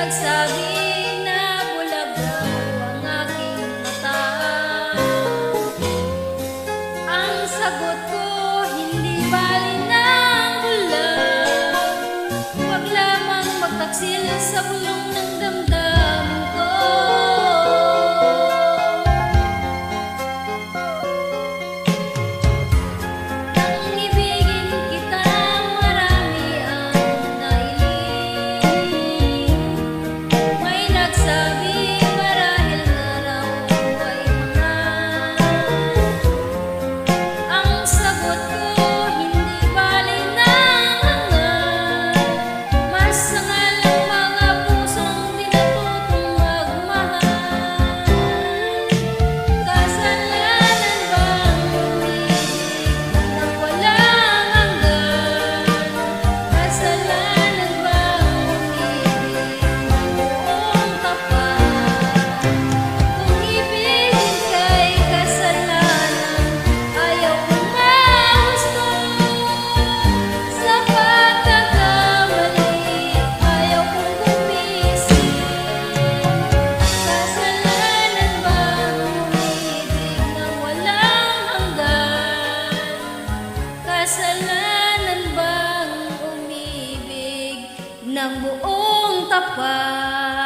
nagsabi na bulag daw ang aking mata. Ang sagot ko, hindi bali ng bulag. Huwag lamang magtaksil sa bulong ng damdamin ko. Nang ibigin kita, marami ang nailing. May nagsabi marahil nga raw ay mahal. Ang sagot ko, hindi bali ng hangal. Mas sangal ang mga pusong di natutong magmahal. Kasalanan bang umibig nang walang hanggan? Kasalanan bang umibig ng buong tapat? Kung ibigin kay kasalanan, ayaw kong mahusto. Sa pagkakamali, ayaw kong gumising. Kasalanan bang umibig nang walang hanggan? Kasalanan bang umibig ng buong tapat?